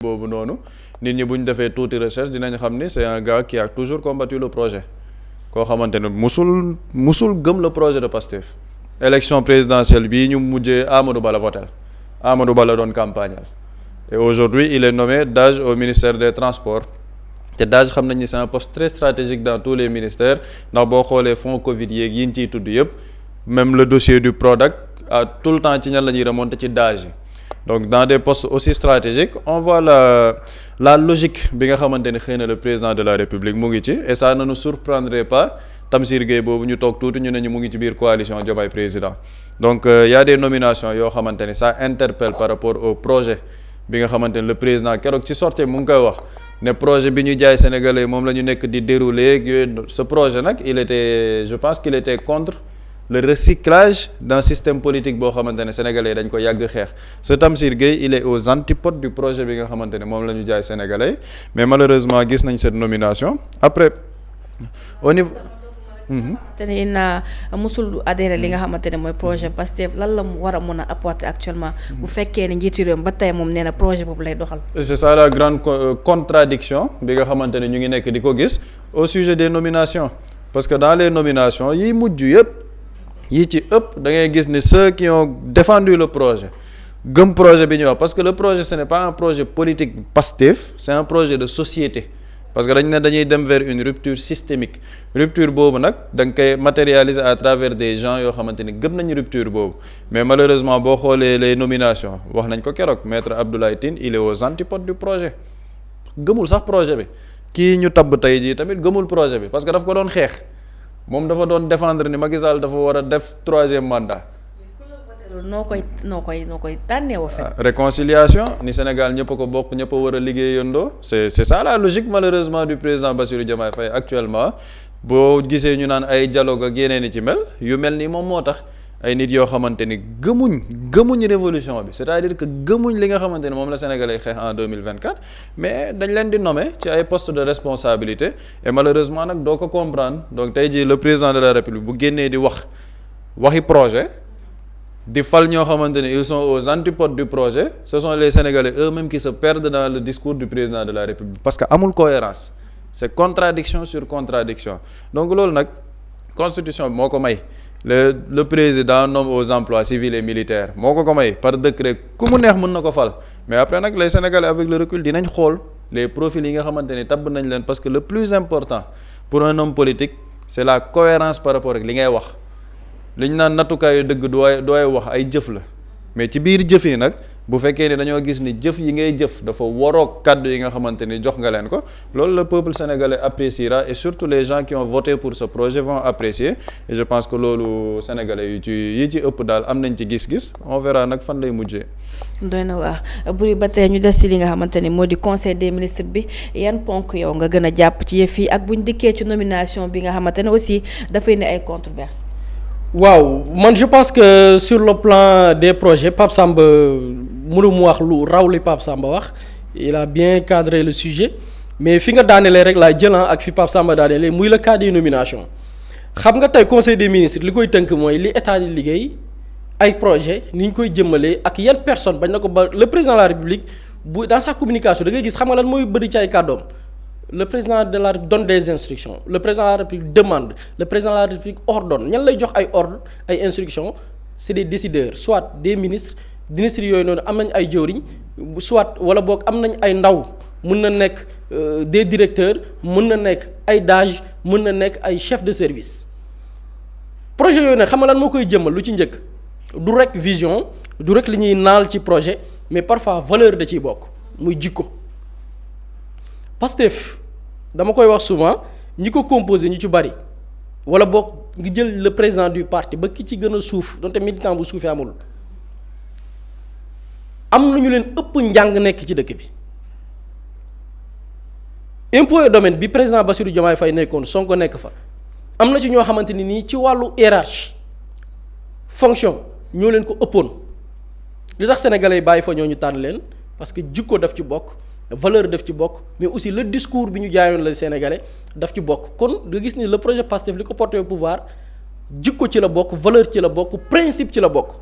boobu noonu nit ñi bu ñu defee tuuti recherche dinañ xam ni c'est un gars qui a toujours combattu le projet koo xamante ne musul gëm le projet de Pastef élection présidentielle bii ñu mujjee Amadou Ba la votel Amadou Ba la doon campagnal et aujourd'hui il est nommé DAGE au ministère des transports te DAGE xam nañ ni c'est un poste très stratégique dans tous les ministères ndax boo xoolee fonds Covid yeeg yi ñu ciy tudd yëpp même le dossier du Prodac à tout le temps ci ñan la ñuy remonter ci DAGE yi donc dans des postes aussi stratégiques on voit la logique bi nga xamante ni xëy na le président de la République mu ngi ci et ça ne nous surprendrait pas Tamsir Gueye boobu ñu toog tuuti ñu ne ñu mu ngi ci biir coalition Diomaye président donc y a des nominations yoo xamante ni ça interpelle par rapport au projet bi nga xamante ni le président keroog ci sortie mu ngi koy wax ne projet bi ñu jaay sénégalais moom la ñu nekk di dérouler yooyu ce projet nag je pense qu'il était contre le recyclage d'un système politique boo xamante ne sénégalais dañ ko yàgg xeex ce Tamsir Gueye il est aux antipodes du projet bi nga xamante ne moom la ñu jaay sénégalais mais malheureusement gis nañ cette nomination après au niveau. te ne na musul adhéré li nga xamante ne mooy projet Pastef lan la mu war a mën a apporter actuellement bu fekkee ne njiitu réew ba tey moom nee na projet boobu lay doxal. c'est ça la grande contradiction bi nga xamante ne ñu ngi nekk di ko gis au sujet des nominations parce que dans les nominations yi mujj yëpp. yi ci ëpp da ngay gis ni ceux qui ont défendu le projet gëm projet bi ñuy wax parce que le projet ce n'est pas un projet politique Pastef c'est un projet de société parce que dañuy dem vers une rupture systémique rupture boobu nag da nga koy matérialiser à travers des gens yoo xamante ni gëm nañu rupture boobu mais malheureusement boo xoolee les nominations wax nañ ko keroog maître Abdoulaye Tine il est aux antipodes du projet gëmul sax projet bi kii ñu tabb tey jii tamit gëmul projet bi parce que daf ko doon xeex moom dafa doon défendre ni Macky Sall dafa war a def 3e mandat. noo koy tànnee wa fait. réconciliation ni Sénégal ñëpp a ko bokk ñëpp a war a liggéeyandoo c'est ça la logique malheureusement du président Bassirou Diomaye Faye actuellement boo gisee ñu naan ay dialogue ak yeneen i ci mel yu mel ni moom moo tax ay nit yoo xamante ni gëmuñ révolution bi c'est-à-dire que gëmuñ li nga xamante ni moom la Sénégalais xeex en 2024 mais dañ leen di nommer ci ay postes de responsabilité et malheureusement nag doo ko comprendre donc tey jii le président de la République bu génnee di waxi projet di fal ñoo xamante ni ils sont aux antipodes du projet ce sont les Sénégalais eux-mêmes qui se perdent dans le discours du président de la République parce que amul cohérence c'est contradiction sur contradiction donc loolu nag constitution bi moo ko may le président nomme aux emplois civils et militaires moo ko may par décret ku mu neex mën na ko fal mais après nag les Sénégalais avec le recul dinañ xool les profils yi nga xamante ni tabb nañ leen parce que le plus important pour un homme politique c'est la cohérence par rapport ak li ngay wax li ñu naan nattukaayu dëgg dooy wax ay jëf la mais ci biir jëf yi nag bu fekkee ni dañoo gis ni jëf yi ngay jëf dafa waroog kàddu yi nga xamante ni jox nga leen ko loolu le peuple sénégalais appréciera et surtout les gens qui ont voté pour ce projet vont apprécier et je pense que loolu sénégalais yi ci ëpp daal am nañ ci gis-gis on verra nag fan lay mujjee. doy na waa buri ba tey ñu des ci li nga xamante ni moo di conseil des ministres bi yan ponk yow nga gën a jàpp ci yëf yi ak buñ dikkee ci nomination bi nga xamante ne aussi dafay ne ay controverses. waaw man je pense que sur le plan des projets Pape Samba mënu mu wax lu raw li Pape Samba wax il a bien cadré le sujet mais fi nga daanelee rek laay jël ak fi Pape Samba daanelee muy le cas des nominations xam nga tey conseil des ministres li koy tënk mooy li état di liggéey ay projet ni ñu koy jëmmalee ak yan personne bañ na ko ba le président de la République bu dans sa communication da ngay gis xam nga lan mooy bëri ci ay kàddoom le président de la donne des instructions le président de la République demande le président de la République ordonne ñan lay jox ay ordre ay instructions c'est des décideurs soit des ministres yooyu noonu am nañ ay jëwriñ soit wala boog am nañ ay ndaw mën na nekk des directeurs mën na nekk ay DAGE mën na nekk ay chefs de service projet yooyu nag xam nga lan moo koy jëmmal lu ci njëkk du rek vision du rek li ñuy naal ci projet mais parfois valeur da ciy bokk muy jikko Pastef dama koy wax souvent ñi ko composé ñu ci bari wala boog ngi jël le président du parti ba ki ci gën a suuf donte militant bu suufee amul am nañu leen ëpp njàng nekk ci dëkk bi impôt et domaine bi président Bassirou Diomaye Faye nekkoon Sonko nekk fa am na ci ñoo xamante ni nii ci wàllu hiérarchie fonction ñoo leen ko ëppoon li tax sénégalais yi bàyyi fa ñoo ñu tànn leen parce que jikko daf ci bokk valeur daf ci bokk mais aussi le discours bi ñu jaayoon la sénégalais daf ci bokk kon nga gis ni le projet Pastef li ko porté au pouvoir jikko ci la bokk valeur ci la bokk principe ci la bokk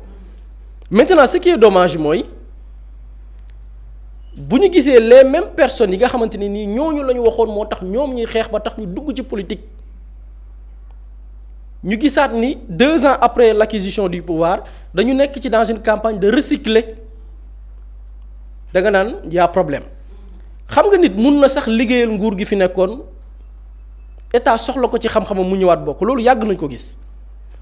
maintenant ce qui est dommage mooy bu ñu gisee les mêmes personnes yi nga xamante ne nii ñooñu la ñu waxoon moo tax ñoom ñuy xeex ba tax ñu dugg ci politique ñu gisaat ni 2 ans après l'acquisition du pouvoir dañu nekk ci dans une campagne de recycler da nga naan y a problème xam nga nit mun na sax liggéeyal nguur gi fi nekkoon état soxla ko ci xam-xamam mu ñëwaat bokk loolu yàgg nañ ko gis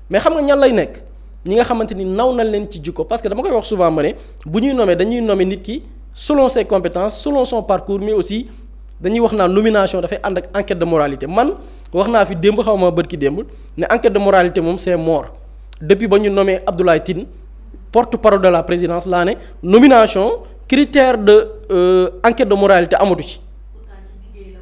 mais xam nga ñan lay nekk ñi nga xamante ni naw nañ leen ci jikko parce que dama koy wax souvent ma ne bu ñuy nommer dañuy nommer nit ki selon ses compétences selon son parcours mais aussi dañuy wax naa nomination dafay ànd ak enquête de moralité man wax naa fi démb xaw ma bët ki démb ne enquête de moralité moom c'est mort depuis ba ñu nommé Abdoulaye Tine porte-parole de la présidence laa ne nomination critère de enquête de moralité amatu ci.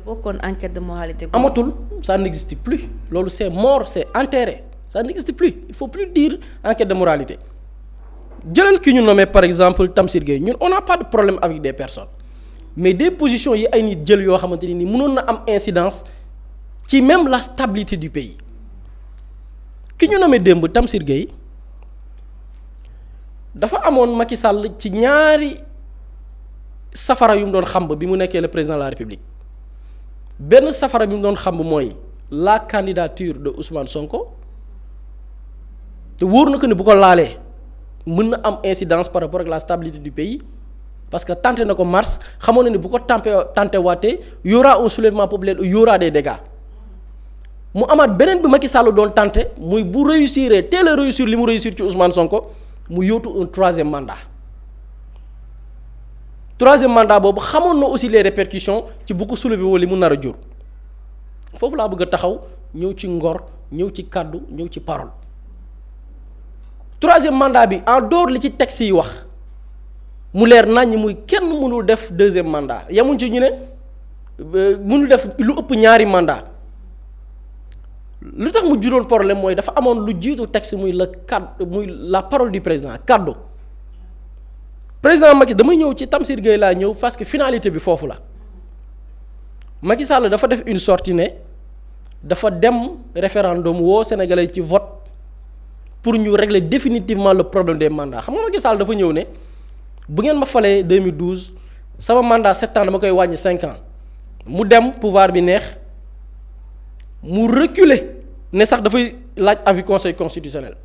bokkoon enquête de moralité. amatul ça n'existe plus loolu c'est mort c'est enterré ça n'existe plus il faut plus dire enquête de moralité jëlal ki ñu nommé par exemple Tamsir Gueye ñun on n'a pas de problème avec des personnes mais des positions yi ay nit jël yoo xamante ni mënoon na am incidence ci même la stabilité du pays ki ñu nommé démb Tamsir Gueye dafa amoon Macky Sall ci ñaari safara yu mu doon xamb bi mu nekkee le président de la République benn safara bi mu doon xamb mooy la candidature de Ousmane Sonko te wóor na ko ne bu ko laalee mën na am incidence par rapport ak la stabilité du pays parce que tenté na ko mars xamoon na ne bu ko tenté waatee y aura un soulèvement populaire y aura des dégâts mu amaat beneen bi Macky Sall doon tenté muy bu réussir teel a réussir li mu réussir ci Ousmane Sonko mu yóotu un 3e mandat 3e mandat boobu xamoon na aussi les répercussions ci bu ko soulever wala li mu nar a jur foofu laa bëgg a taxaw ñëw ci ngor ñëw ci kàddu ñëw ci parole 3e mandat bi en dehors li ci texte yi wax mu leer naññ muy kenn mënul def 2e mandat yamuñ ci ñu ne mënul def lu ëpp ñaari mandat lu tax mu juróon problème mooy dafa amoon lu jiitu texte muy la parole du président kàddu président Macky damay ñëw ci Tamsir Gueye laa ñëw parce que finalité bi foofu la Macky Sall dafa def une sortie ne dafa dem référendum woo Sénégalais ci vote pour ñu régler définitivement le problème des mandats xam nga Macky Sall dafa ñëw ne bu ngeen ma falee 2012 sama mandat 7 ans dama koy wàññi 5 ans mu dem pouvoir bi neex mu reculer ne sax dafay laaj avis conseil constitutionnel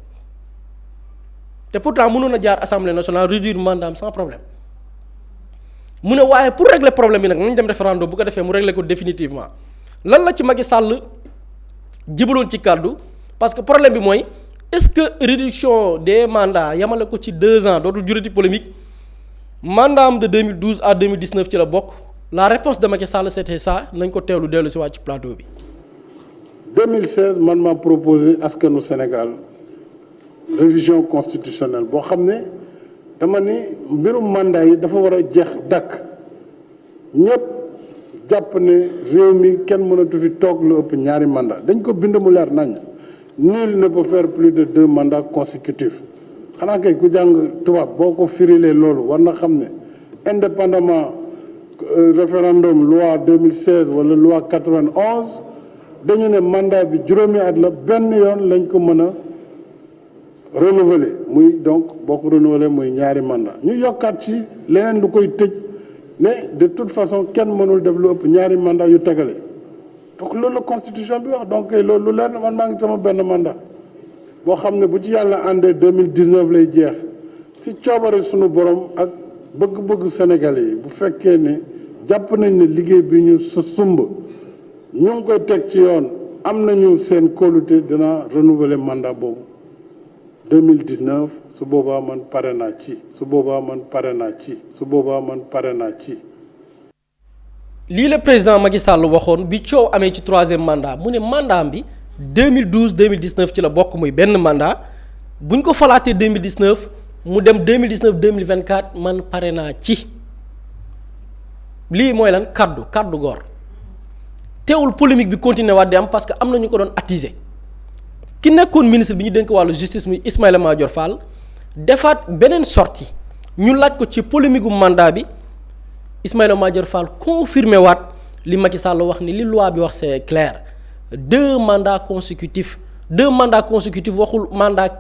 te pourtant mënoon a jaar assemblée nationale réduire mandat sans problème mu ne waaye pour régler problème bi nag nañ dem référendum bu ko defee mu régler ko définitivement lan la ci Macky Sall jibaloon ci kàddu parce que problème bi mooy est-ce que réduction des mandats yamale ko ci 2 ans dootul jurati polémique mandat am de 2012 à 2019 ci la bokk la réponse de Macky Sall c'était ça nañ ko teewlu dellu si waat ci plateau bi. 2016 man maa proposé askanu Sénégal révision constitutionnelle boo xam ne dama ni mbirum mandat yi dafa war a jeex dakk ñëpp jàpp ne réew mi kenn mënatu fi toog lu ëpp ñaari mandat dañ ko bind mu leer nañ nul ne peut faire plus de 2 mandats consécutifs xanaa kay ku jàng tubaab boo ko firilee loolu war na xam ne indépendamment référendum loi 2016 wala loi 91 dañu ne mandat bi juróomi at la benn yoon lañ ko mën a renouveler muy donc boo ko renouveler muy ñaari mandat ñu yokkaat ci leneen lu koy tëj ne de toute façon kenn mënul def lu ëpp ñaari mandat yu tegale donc loolu la constitution bi wax donc loolu lu leer na man maa ngi sama benn mandat boo xam ne bu ci yàlla àndee 2019 lay jeex ci coobare sunu borom ak bëgg-bëgg Sénégalais yi bu fekkee ne jàpp nañ ne liggéey bi ñu sumb ñu ngi koy teg ci yoon am nañu seen kóolute dina renouveler mandat boobu 2019 su boobaa man pare naa ci su boobaa man pare naa ci su boobaa man pare naa ci. lii la président Macky Sall waxoon bi coow amee ci 3e mandat mu ne mandat bi 2012 2019 ci la bokk muy benn mandat bu ñu ko falaatee 2019 mu dem 2019 2024 man pare naa ci lii mooy lan kaddu góor. teewul polémique bi continuer waat di am parce que am na ñu ko doon attiser ki nekkoon ministre bi ñu dénk wàllu justice muy Ismaïla Madior Fall defaat beneen sortie ñu laaj ko ci polémique gu mandat bi Ismaïla Madior Fall confirmé waat li Macky Sall wax ni li loi bi wax c'est clair 2 mandats consécutifs 2 mandats consécutifs waxul mandat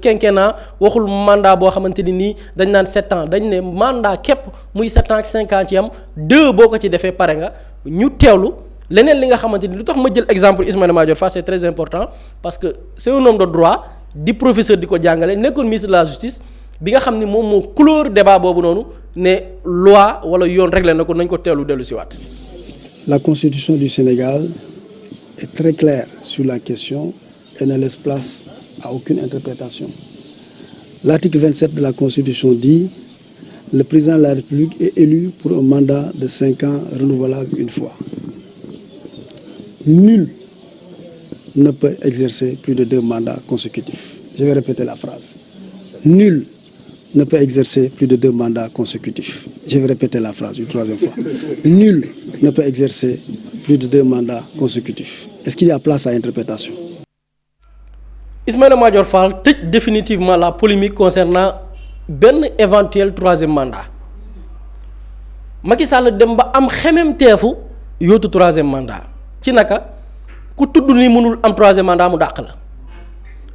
quinquennat waxul mandat boo xamante ni nii dañ naan 7 ans dañ ne mandat képp muy 7 ans ak 5 ans ci am 2 boo ko ci defee pare nga ñu teewlu leneen li nga xamante ni lu tax ma jël exemple Ismaïla Madior Fall c'est très important parce que c'est un homme de droit di professeur di ko jàngale nekkoon ministre de la justice bi nga xam ni moom moo clore débat boobu noonu ne loi wala yoon réglé na ko nañ ko teewlu dellu si waat. La Constitution du Sénégal est très claire sur la question et ne laisse place à aucune interprétation. L'article 27 de la Constitution dit: le président de la République est élu pour un mandat de 5 ans renouvelable une fois. Nul ne peut exercer plus de 2 mandats consécutifs. Je vais répéter la phrase. Nul ne peut exercer plus de 2 mandats consécutifs. Je vais répéter la phrase une 3e fois. Nul ne peut exercer plus de 2 mandats consécutifs. Est-ce qu'il y a place à interprétation? Ismaïla Madior Fall tëj définitivement la polémique concernant benn éventuel 3e mandat. Macky Sall dem ba am xememteefu yóotu 3e mandat ci naka ku tudd ni mënul am 3e mandat mu dàq la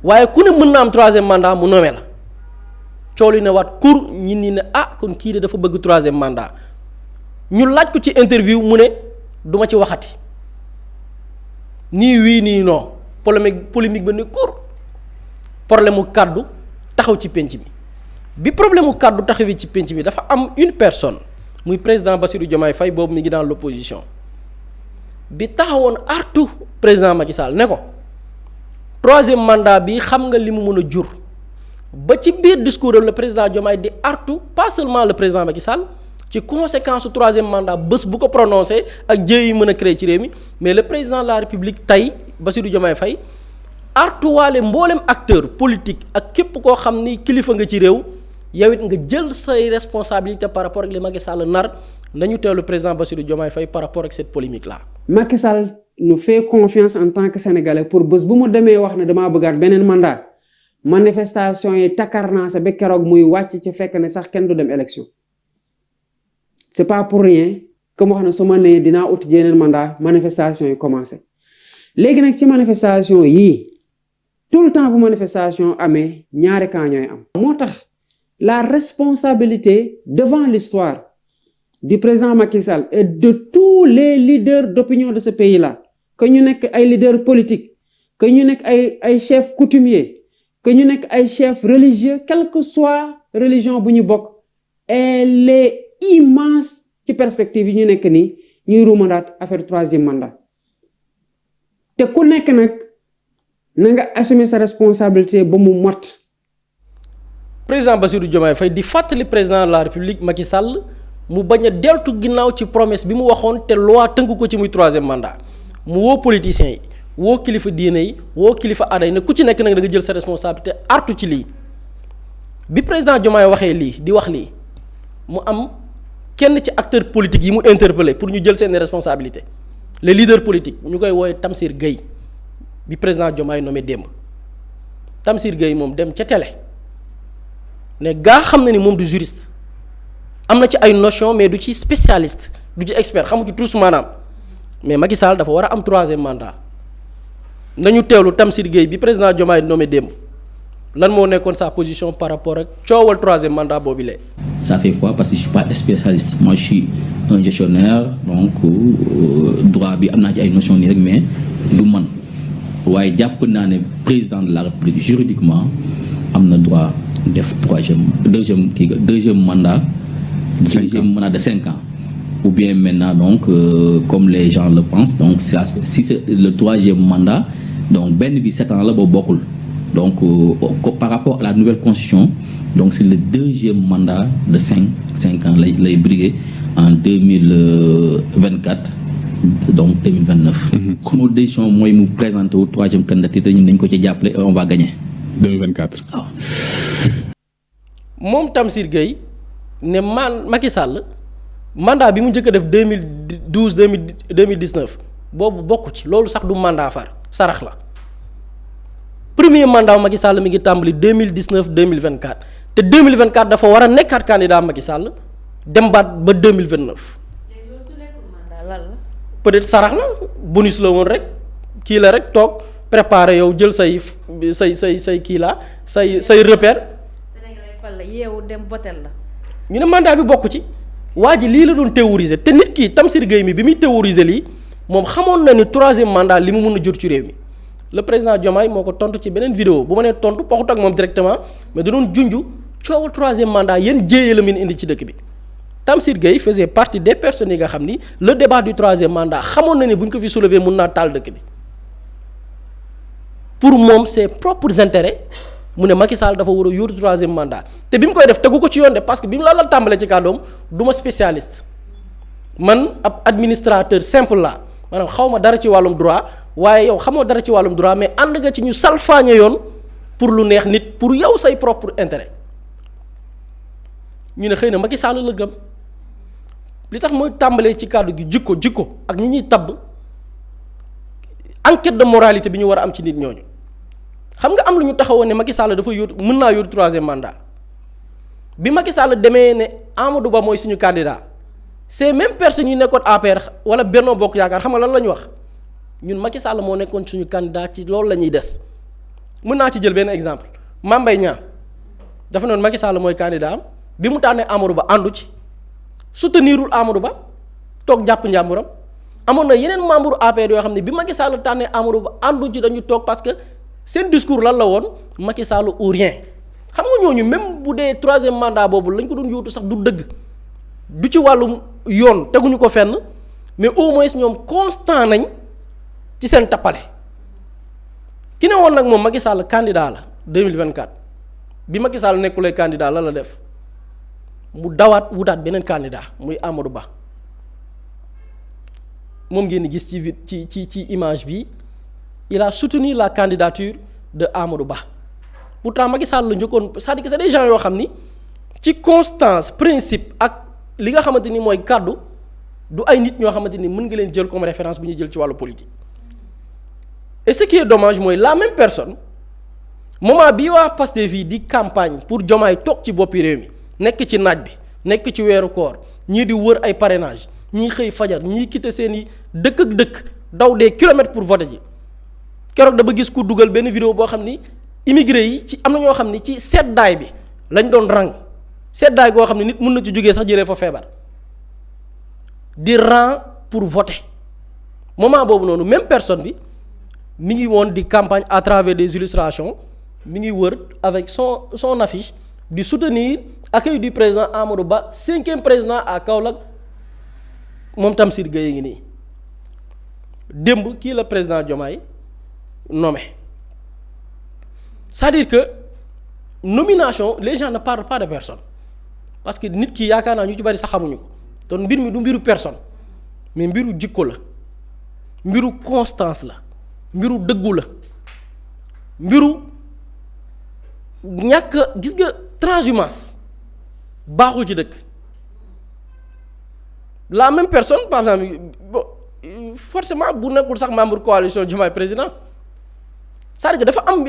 waaye ku ne mën na am 3e mandat mu nommé la coow li ne waat kur ñi ni ne kon kii de dafa bëgg 3e mandat ñu laaj ko ci interview mu ne duma ci waxati nii wii nii non polémique ba ne kur problème mu kàddu taxaw ci penc bi problème mu kàddu taxawee ci penc mi dafa am une personne muy président Bassirou Diomaye Faye boobu mi ngi dans l'opposition bi taxawoon artu président Macky Sall ne ko 3e mandat bi xam nga li mu mën a jur ba ci biir discours am le président Diomaye di artu pas seulement le président Macky Sall ci conséquence su 3e mandat bés bu ko prononcé ak jëy yi mën a créer ci réew mi mais le président de la République tey Bassirou Diomaye Faye artuwaale mboolem acteur politique ak képp koo xam ni kilifa nga ci réew yow it nga jël say responsabilité par rapport ak li Macky Sall nar nañu teewlu président Bassirou Diomaye Faye par rapport ak cette polémique là. Macky Sall nous fait confiance en tant que sénégalais pour bés bu mu demee wax ne damaa bëggaat beneen mandat manifestation yi takkarnaase ba keroog muy wàcc ci fekk ne sax kenn du dem élection c'est pas pour rien comme wax ne su ma nee dinaa uti yeneen mandat manifestation yi commencé léegi nag ci manifestation yii tout le temps bu manifestation amee ñaari camp ñooy am. moo tax la responsabilité devant l'histoire du président Macky Sall et de tous les leaders d'opinion de ce pays-là que ñu nekk ay leaders politiques que ñu nekk ay chefs coutumiers que ñu nekk ay chefs religieux quelle que soit religion bu ñu bokk elle est immense ci perspective yi ñu nekk nii ñuy ruumandaat affaire 3e mandat te ku nekk nag na nga assumer sa responsabilité ba mu mot. président Bassirou Diomaye Faye di fàttali président de la République Macky Sall mu bañ a deltu ginnaaw ci promesse bi mu waxoon te loi tënk ko ci muy 3e mandat mu woo politiciens yi woo kilifa diine yi woo kilifa aada yi ne ku ci nekk nag da nga jël sa responsabilité artu ci lii bi président Diomaye waxee lii di wax lii mu am kenn ci acteur politique yi mu interpellé pour ñu jël seeni responsabilité les leaders politiques ñu koy woowee Tamsir Gueye bi président Diomaye nommé démb Tamsir Gueye moom dem ca télé ne gaa xam na ni moom du juriste am na ci ay notion mais du ci spécialiste du ci expert xamu ci tous maanaam mais Macky Sall dafa war a am 3e mandat nañu teewlu Tamsir Gueye bi président Diomaye nommé démb lan moo nekkoon sa position par rapport ak coowal 3e mandat boobu lee. Ça fait foi parce que je suis pas spécialiste moi je suis un gestionnaire donc droit bi am naa ci ay notion nii rek mais du man waaye jàpp naa ne président de la République juridiquement am na droit def deuxième mandat. 5 ans de 5 ans ou bien maintenant donc comme les gens le pensent donc si c'est le 3e mandat donc benn bi 7 ans la boobu bokkul donc par rapport à la nouvelle constitution donc c'est le 2e mandat de 5 ans lay briguer en 2024 donc 2029. Sunu décision mooy mu présenter wu 3e candidature te ñun dañ ko ci jàppale et on va gagner 2024. waaw. moom Tamsir Gueye ne Macky Sall mandat bi mu njëkk a def 2012 2019 boobu bokku ci loolu sax du mandat far sarax la premier mandat Macky Sall mi ngi tàmbali 2019 2024 te 2024 dafa war a nekkaat candidat Macky Sall dem baat ba 2029. peut-être sarax la bonus la woon rek kii la rek toog préparer yow jël say kii la say repère. Sénégalais fal la yeewu dem votel la. ñu ne mandat bi bokk ci waa ji lii la doon théoriser te nit ki Tamsir Gueye mi bi muy théoriser lii moom xamoon na ni 3e mandat li mu mun a jur ci réew mi le président Diomaye moo ko tontu ci beneen vidéo bu ma nee tontu waxut ak moom directement mais da doon junj coowal 3e mandat yéen jéeyee la mun indi ci dëkk bi. Tamsir Gueye faisait partie des personnes yi nga xam ni le débat du 3e mandat xamoon na ni bu ñu ko fi soulever mun naa taal dëkk bi pour moom ses propres intérêts mu ne Macky Sall dafa war a yóotu 3e mandat te bi mu koy def tegu ko ci yoon de parce que bi mu la tàmbalee ci kàddoom du ma spécialiste man ab administrateur simple la maanaam xaw ma dara ci wàllum droit waaye yow xamoo dara ci wàllum droit mais ànd nga ci ñu salfaañe yoon pour lu neex nit pour yow say propre intérêt ñu ne xëy na Macky Sall la gëm. li tax mooy tàmbalee ci kàddu gi jikko ak ñi ñuy tabb enquête de moralité bi ñu war a am ci nit ñooñu xam nga am lu ñu taxawoon ne Macky Sall dafa yóotu mën naa yóotu 3e mandat bi Macky Sall demee ne Amadou Ba mooy suñu candidat ces mêmes personnes yi nekkoon APR wala Benno Bokk Yaakaar xam nga lan la ñu wax ñun Macky Sall moo nekkoon suñu candidat ci loolu la ñuy des mën naa ci jël benn exemple Mame Mbaye Niang dafa noonu Macky Sall mooy candidat am bi mu tànnee Amadou Ba àndu ci. soutenirul Amadou Ba toog jàpp njàmburam amoon na yeneen membre APR yoo xam ne bi Macky Sall tànnee Amadou Ba àndu ci dañu toog parce que seen discours lan la woon Macky Sall ou rien xam nga ñooñu même bu dee 3e mandat boobu lañ ko doon yóotu sax du dëgg du ci wàllum yoon teguñu ko fenn mais au moins ñoom constant nañ ci seen tappale ki ne woon nag moom Macky Sall candidat la 2024 bi Macky Sall nekkulee candidat la def. mu dawaat wutaat beneen candidat muy Amadou Ba moom ngeen di gis ci image bi il a soutenu la candidature de Amadou Ba pourtant Macky Sall la njëkkoon c'est-à-dire que c'est des gens yoo xam ni ci constance principe ak li nga xamante ni mooy kàddu du ay nit ñoo xamante ni mën nga leen jël comme référence bu ñuy jël ci wàllu politique et ce qui est dommage mooy la même personne moment bii waa Pastef fii di campagne pour Diomaye toog ci boppi réew mi. nekk ci naaj bi nekk ci weeru koor ñii di wër ay parrainage ñii xëy fajar ñii quitté seeni dëkk ak dëkk daw des kilomètres pour voter ji keroog dama gis ku dugal benn vidéo boo xam ni immigré yi ci am na ñoo xam ni ci seddaay bi lañ doon rang seddaay goo xam ne nit mun na ci jógee sax jëlee fa feebar di rang pour voter moment boobu noonu même personne bi mi ngi woon di campagne à travers des illustrations mi ngi wër avec son affiche di soutenir accueil du président Amadou Ba 5e président à Kaolack moom Tamsir Gueye ngi nii démb kii la président Diomaye nommé c'est-à-dire que nomination les gens ne parlent pas de personne parce que nit ki yaakaar naa ñu ci bari sax xamuñu ko donc mbir mi du mbiru personne mais mbiru jikko la mbiru constance la mbiru dëggu la mbiru ñàkk gis nga transhumance baaxul ci dëkk la même personne par exemple forcément bu nekkul sax membre coalition Diomaye président c'est-à-dire que dafa am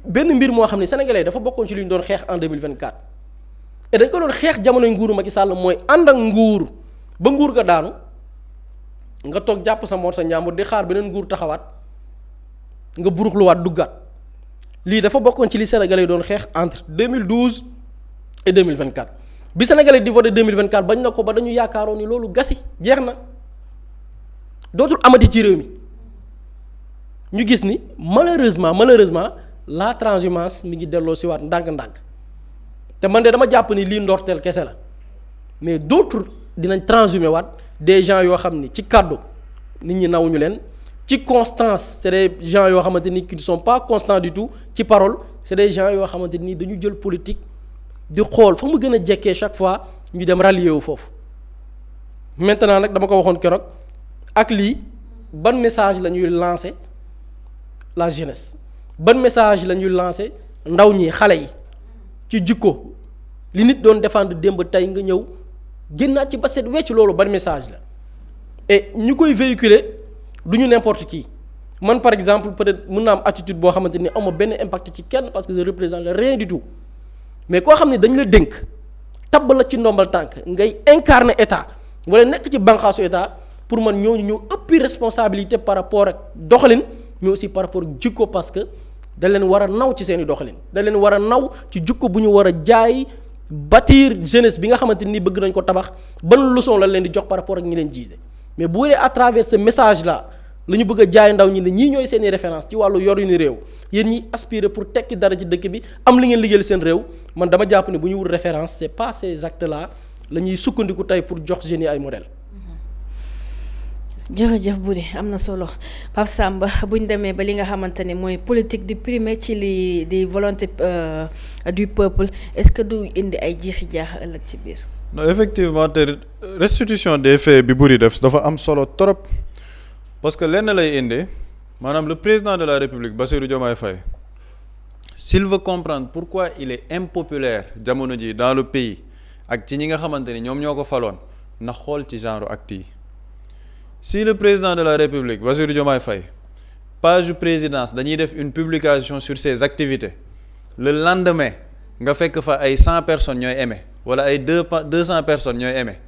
benn mbir moo xam ne sénégalais dafa bokkoon ci li ñu doon xeex en 2024 et dañ ko doon xeex jamonoy nguuru Macky Sall mooy ànd ak nguur ba nguur ga daanu nga toog jàpp sa mor sa njàmbur di xaar beneen nguur taxawaat nga buruxluwaat duggaat lii dafa bokkoon ci li sénégalais doon xeex entre 2012 et 2024 bi sénégalais di voté 2024 bañ na ko ba dañu yaakaaroon ni loolu gasi jeex na dootul amati ci réew mi ñu gis ni malheureusement la transhumance mi ngi delloo si waat ndànk-ndànk te man de dama jàpp ni lii ndorteel kese la mais d'autres dinañ transhumé waat des gens yoo xam ni ci kàddu nit ñi nawuñu leen ci constance c'est des gens yoo xamante ni qui ne sont pas constants du tout ci parole c'est des gens yoo xamante ni dañu jël politique di xool fa mu gën a jekkee chaque fois ñu dem rallier wu foofu maintenant nag dama ko waxoon keroog ak lii ban message la ñuy lancer la jeunesse ban message la ñuy lancer ndaw ñi xale yi ci jikko li nit doon défendre démb tey nga ñëw génnaat ci ba set wecc loolu ban message la et ñu koy véhiculer du ñu n'importe qui man par exemple peut-être mën naa am attitude boo xamante ni amoo benn impact ci kenn parce que je représente rien du tout mais koo xam ne dañ la dénk tabb la ci ndombal tànk ngay incarner état wala nekk ci bànqaasu état pour man ñooñu ñoo ëppi responsabilité par rapport ak doxalin mais aussi par rapport ak jikko parce que da leen war a naw ci seen i doxalin da leen war a naw ci jikko bu ñu war a jaay bâtir jeunesse bi nga xamante ni bëgg nañ ko tabax ban leçon la leen di jox par rapport ak ñi leen jiite mais bu dee à travers ce message là la ñu bëgg a jaay ndaw ñi ne ñii ñooy seen i référence ci wàllu yorinu réew yéen ñi aspirer pour tekki dara ci dëkk bi am li ngeen liggéeyal seen réew man dama jàpp ne bu ñu wut référence c'est pas ces actes là la ñuy sukkandiku tey pour jox jeunes yi ay modèle jërëjëf Boury am na solo Pape Samba buñ demee ba li nga xamante ne mooy politique di primer ci li di volonté du peuple est-ce que du indi ay jiixi jaaxa ëllëg ci biir. non effectivement te restitution des faits bi Boury def dafa am solo trop parce que lenn lay indi maanaam le président de la République Bassirou Diomaye Faye s'il veut comprendre pourquoi il est impopulaire jamono ji dans le pays ak ci ñi nga xamante ni ñoom ñoo ko faloon na xool ci genre acte yi. Si le président de la République Bassirou Diomaye Faye page présidence dañuy def une publication sur ses activités le lendemain nga fekk fa ay 100 personnes ñooy aimé wala ay 200 personnes ñooy aimé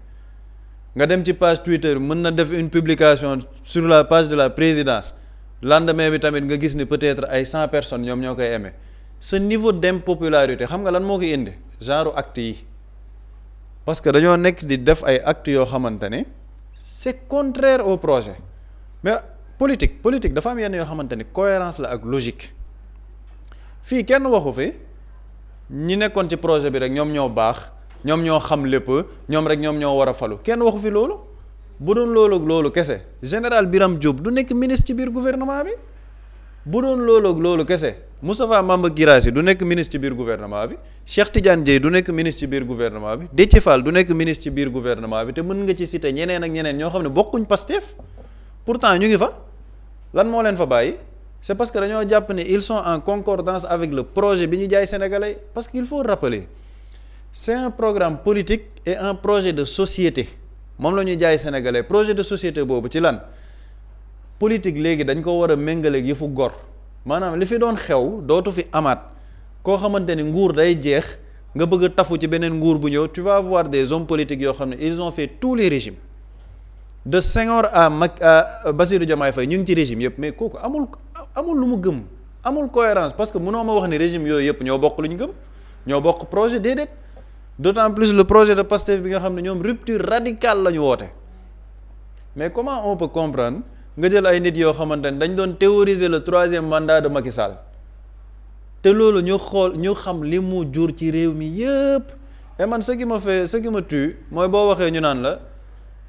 nga dem ci page Twitter mën na def une publication sur la page de la présidence lendemain bi tamit nga gis ni peut-être ay 100 personnes ñoom ñoo koy aimé ce niveau d'impopularité xam nga lan moo koy indi genre acte yi parce que dañoo nekk di def ay actes yoo xamante ne c'est contraire au projet mais politique dafa am yenn yoo xamante ni cohérence la ak logique fii kenn waxu fi ñi nekkoon ci projet bi rek ñoom ñoo baax ñoom ñoo xam lépp ñoom rek ñoom ñoo war a falu kenn waxu fi loolu bu doon loolu kese général Birame Diop du nekk ministre ci biir gouvernement bi bu doon loolu kese Moustapha Mamba Guirassy du nekk ministre ci biir gouvernement bi Cheikh Tidiane Dièye du nekk ministre ci biir gouvernement bi Déthié Fall du nekk ministre ci biir gouvernement bi te mën nga ci citer ñeneen ak ñeneen ñoo xam ne bokkuñ Pastef pourtant ñu ngi fa lan moo leen fa bàyyi c'est parce que dañoo jàpp ne ils sont en concordance avec le projet bi ñu jaay sénégalais parce qu'il faut rappeler c'est un programme politique et un projet de société moom la ñuy jaay sénégalais projet de société boobu ci lan politique léegi dañ ko war a méngaleeg yëfu gor maanaam li fi doon xew dootu fi amaat koo xamante ni nguur day jeex nga bëgg a tafu ci beneen nguur bu ñëw tu vas voir des hommes politiques yoo xam ne ils ont fait tous les régimes de Senghor à Bassirou Diomaye Faye ñu ngi ci régime yëpp mais kooku amul lu mu gëm amul cohérence parce que mënoo ma wax ni régime yooyu yëpp ñoo bokk lu ñu gëm ñoo bokk projet déedéet d'autant plus le projet de Pastef bi nga xam ne ñoom rupture radicale la ñu woote mais comment on peut comprendre nga jël ay nit yoo xamante ne dañ doon théoriser le 3e mandat de Macky Sall te loolu ñu xam li mu jur ci réew mi yëpp et man ce qui me tue mooy boo waxee ñu naan la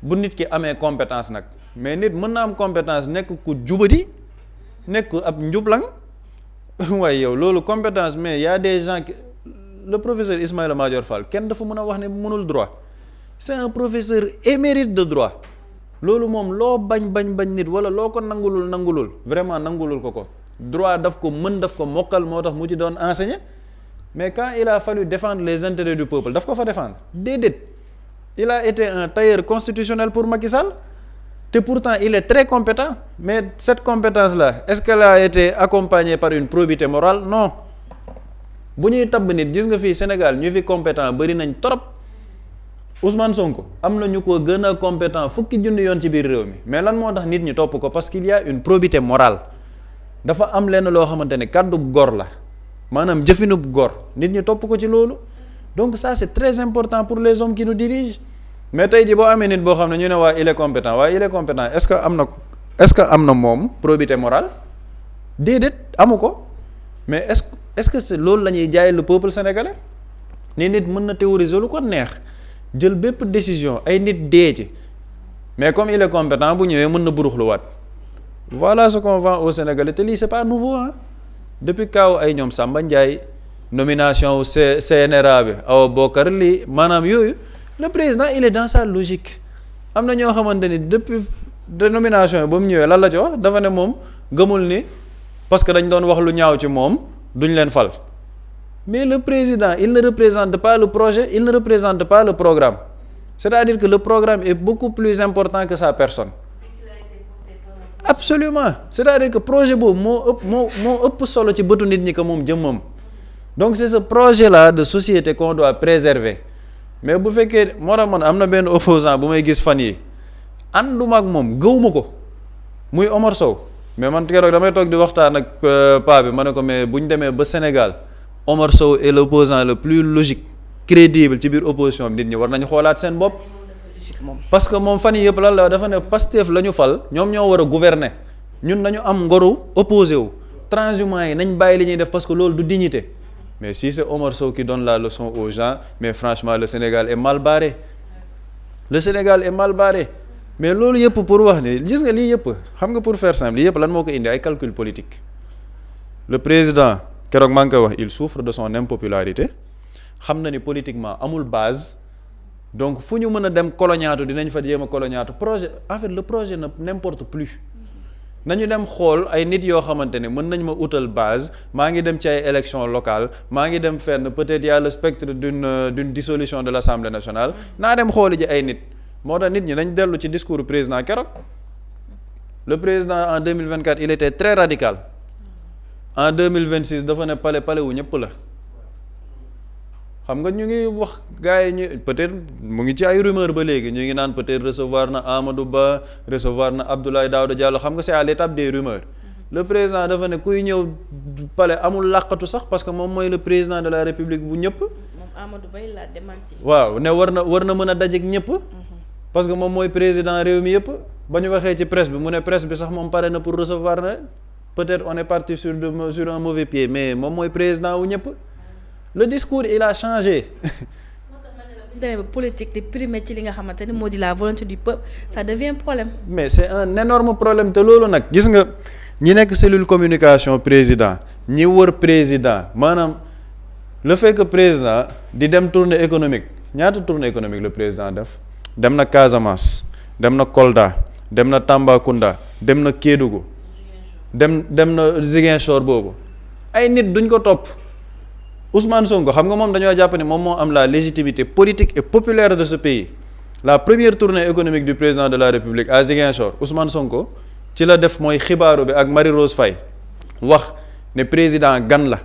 bu nit ki amee compétence nag mais nit mën na am compétence nekk ku jubadi nekk ab njublang waaye yow loolu compétence mais y a des gens le professeur Ismaïla Madior Fall kenn dafa mën a wax ne mënul droit c'est un professeur émérite de droit loolu moom loo bañ nit wala loo ko nangulul vraiment nangulul ko droit daf ko mën daf ko mokkal moo tax mu ci doon enseigner mais quand il a fallu défendre les intérêts du peuple daf ko fa défendre déedéet il a été un tailleur constitutionnel pour Macky Sall te pourtant il est très compétent mais cette compétence là est-ce qu'elle a été accompagnée par une probité morale non bu ñuy tabb nit gis nga fii Sénégal ñu fi compétent bari nañ trop Ousmane Sonko am na ñu ko gën a compétent fukki junni yoon ci biir réew mi mais lan moo tax nit ñi topp ko parce qu'il y a une probité morale dafa am lenn loo xamante ne kàddu gor la maanaam jëfinub gor nit ñi topp ko ci loolu donc ça c'est très important pour les hommes qui nous dirigent mais tey ji boo amee nit boo xam ne ñu ne waa il est compétent waaye il est compétent est-ce que am na moom probité morale déedéet amu ko mais est-ce que c'est loolu la ñuy jaay le peuple sénégalais ni nit mën na théoriser lu ko neex jël bépp décision ay nit dee ci mais comme il est compétent bu ñëwee mën na buruxluwaat voilà ce qu'on vend au Sénégalais te lii c'est pas nouveau hein depuis kaaw ay ñoom Samba Ndiaye nomination CNRA bi Awa Bokar lii maanaam yooyu le président il est dans sa logique am na ñoo xamante ni depuis dénomination yi ba mu ñëwee lan la ci wax dafa ne moom gëmul ni parce que dañ doon wax lu ñaaw ci moom duñ leen fal mais le président il ne représente pas le projet il ne représente pas le programme c'est-à-dire que le programme est beaucoup plus important que sa personne absolument c'est-à-dire que projet boobu moo ëpp solo ci bëtu nit ñi ko moom jëmmam donc c'est ce projet-là de société qu'on doit préserver mais bu fekkee moo tax man am na benn opposant bu may gis fan yi ànduma ak moom gëwuma ko muy Omar Sow mais man keroog damay toog di waxtaan ak paa bi ma ne ko mais bu ñu demee ba Sénégal Omar Sow est l'opposant le plus logique crédible ci biir opposition bi nit ñi war nañu xoolaat seen bopp. parce que moom fan yii yëpp lan la dafa ne Pastef la ñu fal ñoom ñoo war a gouverner ñun nañu am ngoru opposé wu transhumants yi nañ bàyyi li ñuy def parce que loolu du dignité mais si c'est Omar Sow qui donne la leçon aux gens mais franchement le Sénégal est mal barré le Sénégal est mal barré mais loolu yëpp pour wax ni gis nga lii yëpp xam nga pour faire simple lii yëpp lan moo ko indi ay calcul politique le président keroog maa ngi koy wax il souffre de son impopularité xam na ni politiquement amul base donc fu ñu mën a dem coloniatu dinañ fa jéem a coloniatu projet en fait le projet n'importe plus nañu dem xool ay nit yoo xamante ne mën nañ ma utal base maa ngi dem ci ay élections locales maa ngi dem fenn peut-être y a le spectre d'une dissolution de l'Assemblée nationale naa dem xooli ji ay nit moo tax nit ñi nañ dellu ci discours du président keroog le président en 2024 il était très radical en 2026 dafa ne pale wu ñëpp la xam nga ñu ngi wax gars yi ñu peut-être mu ngi ci ay rumeur ba léegi ñu ngi naan peut-être recevoir na Amadou Ba recevoir na Abdoulaye Daouda Diallo xam nga c'est à l'étape des rumeurs le président dafa ne kuy ñëw palais amul làqatu sax parce que moom mooy le président de la République bu ñëpp. moom Amadou Ba la démenti. waaw ne war na mën a dajeek ñëpp. parce que moom mooy président réew mi yëpp ba ñu waxee ci presse bi mu ne presse bi sax moom pare na pour recevoir na peut-être on est parti sur un mauvais pied mais moom mooy président wu ñëpp. le discours il a changé. moo tax ma ne la bu ñu demee ba politique di primer ci li nga xamante ni moo di la volonté du peuple ça devient problème. mais c'est un énorme problème te loolu nag gis nga ñi nekk cellule communication président ñi wër président maanaam le fait que président di dem tournée économique ñaata tournée économique le président def dem na Casamance dem na Kolda dem na Tambacounda dem na Kédougou dem na Ziguinchor boobu ay nit duñ ko topp. Ousmane Sonko xam nga moom dañoo jàpp ne moom moo am la légitimité politique et populaire de ce pays la première tournée économique du président de la République à Ziguinchor Ousmane Sonko ci la def mooy xibaaru bi ak Marie-Rose Faye wax ne président gan la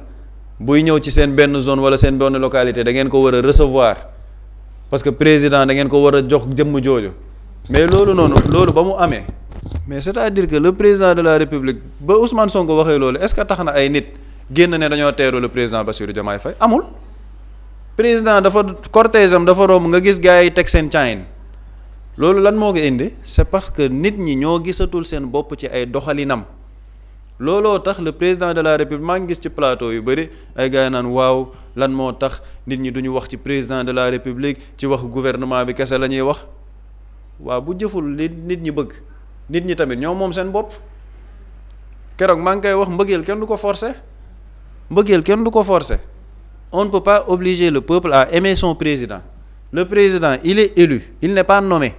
buy ñëw ci seen benn zone wala seen benn localité da ngeen ko war a recevoir parce que président da ngeen ko war a jox jëmm jooju mais loolu noonu loolu ba mu amee mais c'est-à-dire que le président de la République ba Ousmane Sonko waxee loolu est-ce que tax na ay nit génn ne dañoo teeru le président Bassirou Diomaye Faye amul président dafa cortège am dafa romb nga gis gars yi teg seen caayin loolu lan moo ko indi c'est parce que nit ñi ñoo gisatul seen bopp ci ay doxalinam looloo tax le président de la République maa ngi gis ci plateau yu bëri ay gars yi naan waaw lan moo tax nit ñi duñu wax ci président de la République ci wax gouvernement bi kese la ñuy wax waaw bu jëful li nit ñi bëgg nit ñi tamit ñoo moom seen bopp keroog maa ngi koy wax mbëggeel kenn du ko forcer on ne peut pas obliger le peuple à aimer son président le président il est élu il n'est pas nommé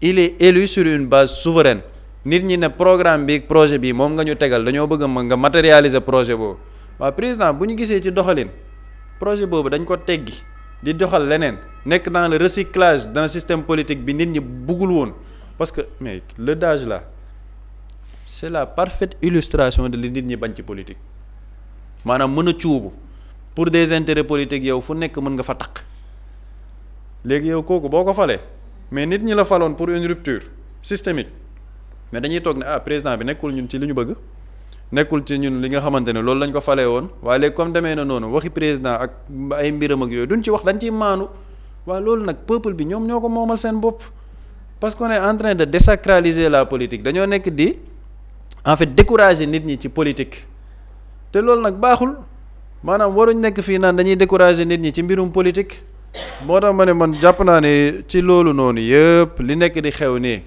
il est élu sur une base souveraine nit ñi ne programme bi projet bi moom nga ñu tegal dañoo bëgg nga matérialiser projet boobu waaw président bu ñu gisee ci doxalin projet boobu dañ ko teggi di doxal leneen nekk dans le recyclage d'un système politique bi nit ñi bëggul woon parce que mais le DAGE là c'est la parfaite illustration de li nit ñi bañ ci politique maanaam mën a cuubu pour des intérêts politiques yow fu nekk mën nga fa taq léegi yow kooku boo ko falee mais nit ñi la faloon pour une rupture systémique mais dañuy toog ne président bi nekkul ñun ci li ñu bëgg nekkul ci ñun li nga xamante ne loolu lañ ko falee woon waaye léegi comme demee na noonu waxi président ak ay mbiram ak yooyu duñ ci wax dañ ciy maanu waaye loolu nag peuple bi ñoom ñoo ko moomal seen bopp parce qu'on est en train de désacraliser la politique dañoo nekk di en fait décourager nit ñi ci politique te loolu nag baaxul maanaam waruñ nekk fii naan dañuy décourager nit ñi ci mbirum politique moo tax ma ne man jàpp naa ne ci loolu noonu yëpp li nekk di xew nii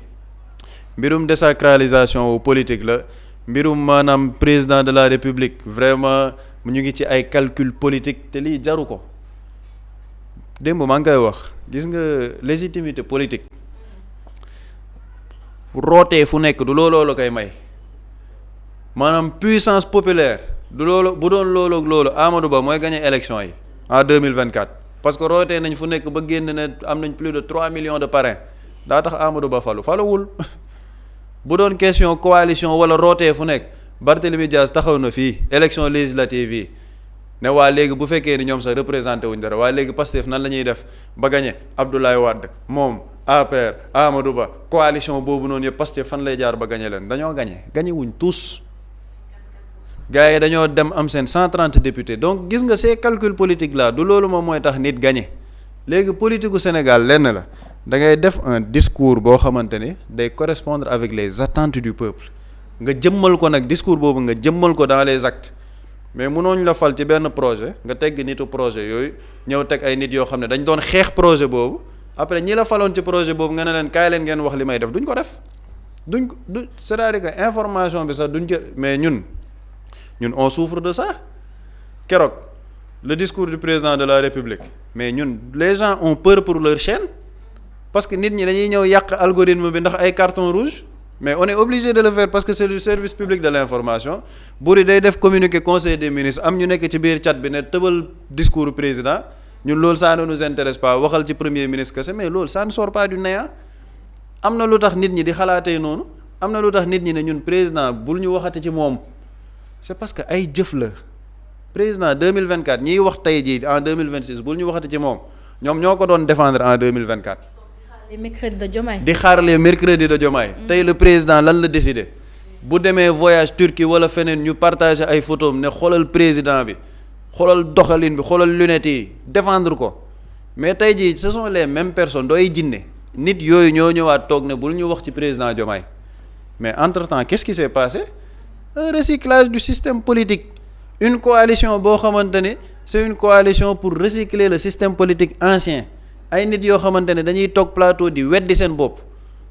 mbirum désacralisation wu politique la mbirum maanaam président de la République vraiment ñu ngi ci ay calcul politique te lii jaru ko démb maa ngi koy wax gis nga légitimité politique rootee fu nekk du looloo la koy may maanaam puissance populaire du loolu bu doon loolu ak loolu Amadou Ba mooy gagné élection yi en 2024 parce que rootee nañ fu nekk ba génn ne am nañ plus de 3 millions de parrains daa tax Amadou Ba faluwul bu doon question coalition wala rootee fu nekk Barthélémy Dias taxaw na fii élection législative yi ne waa léegi bu fekkee ni ñoom sax représenté wuñ dara waa léegi Pastef nan la ñuy def ba gagné Abdoulaye Wade moom APR Amadou Ba coalition boobu noonu yëpp Pastef fan lay jaar ba gagné leen dañoo gagné wuñ tous gars yi dañoo dem am seen 130 députés donc gis nga ces calculs politiques là du loolu moom mooy tax nit gagné léegi politique gu Sénégal lenn la da ngay def un discours boo xamante ni day correspondre avec les attentes du peuple nga jëmmal ko nag discours boobu nga jëmmal ko dans les actes mais mënooñu la fal ci benn projet nga tegg nitu projet yooyu ñëw teg ay nit yoo xam ne dañ doon xeex projet boobu après ñi la faloon ci projet boobu nga ne leen kaay leen ngeen wax li may def duñ ko def du c'est-à-dire que information bi sax duñ jël mais ñun on souffre de ça keroog le discours du président de la République mais ñun les gens ont peur pour leur chaîne parce que nit ñi dañuy ñëw yàq algorithme bi ndax ay carton rouge mais on est obligé de le faire parce que c'est le service public de l'information buri day def communiqué conseil des ministres am ñu nekk ci biir chat bi ne tëbal discours président ñun loolu ça ne nous intéresse pas waxal ci premier ministre kese mais loolu ça ne sort pas du néant am na lu tax nit ñi di xalaatee noonu am na lu tax nit ñi ne ñun président bul ñu waxati ci moom c'est parce que ay jëf la président 2024 ñiy wax tey jii en 2026 bul ñu waxati ci moom ñoom ñoo ko doon défendre en 2024. les mercredis de Diomaye. di xaar les mercredis de Diomaye. tey le président lan la décidé bu demee voyage Turquie wala feneen ñu partager ay photos ne xoolal président bi xoolal doxalin bi xoolal lunettes yi défendre ko mais tey jii ce sont les mêmes personnes dooy jinne nit yooyu ñoo ñëwaat toog ne bul ñu wax ci président Diomaye mais entre-temps qu'est-ce qui s'est passé un recyclage du système politique une coalition boo xamante ne c'est une coalition pour recycler le système politique ancien ay nit yoo xamante ne dañuy toog plateau di weddi seen bopp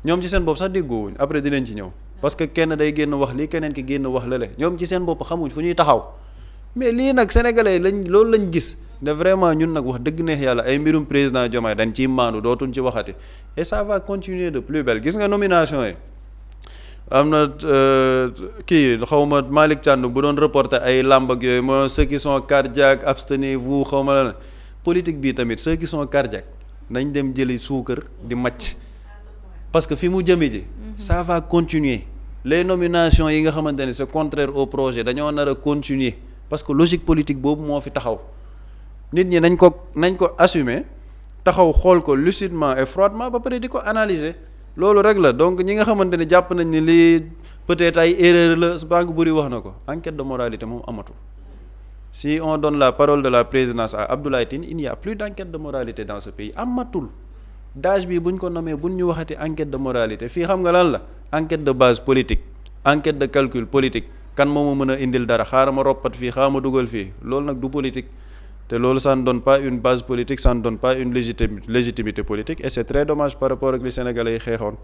ñoom ci seen bopp sax déggoowuñ après dinañ ci ñëw parce que kenn day génn wax lii keneen ki génn wax lële ñoom ci seen bopp xamuñ fu ñuy taxaw mais lii nag sénégalais loolu lañ gis ne vraiment ñun nag wax dëgg neex yàlla ay mbirum président Diomaye dañ ciy maandu dootuñ ci waxati et ça va continuer de plus belle gis nga nomination yi am na kii xawma Malick Thiandoum bu doon reporter ay làmb ak yooyu moo ceux qui sont cardiaques abstenez-vous xawma la politique bii tamit ceux qui sont cardiaques nañ dem jëli suukar di màcc parce que fi mu jëmi ji ça va continuer les nominations yi nga xamante ne c'est contraire au projet dañoo nar a continuer parce que logique politique boobu moo fi taxaw nit ñi nañ ko assumer taxaw xool ko lucidement et froidement ba pare di ko analyser loolu rek la donc ñi nga xamante ne jàpp nañ ni lii peut-être ay erreur la banque buri wax na ko enquête de moralité moom amatul si on donne la parole de la présidence à Abdoulaye Tine il n'y a plus d'enquête de moralité dans ce pays amatul d'âge bi buñ ko nommé buñ ñu waxati enquête de moralité fii xam nga lan la enquête de base politique enquête de calcul politique kan moo ma mën a indil dara xaaral ma roppat fii xaaral ma dugal fii loolu nag du politique te loolu ça ne donne pas une base politique ça ne donne pas une légitimité politique et c'est très dommage par rapport ak li Sénégalais yi xeexoon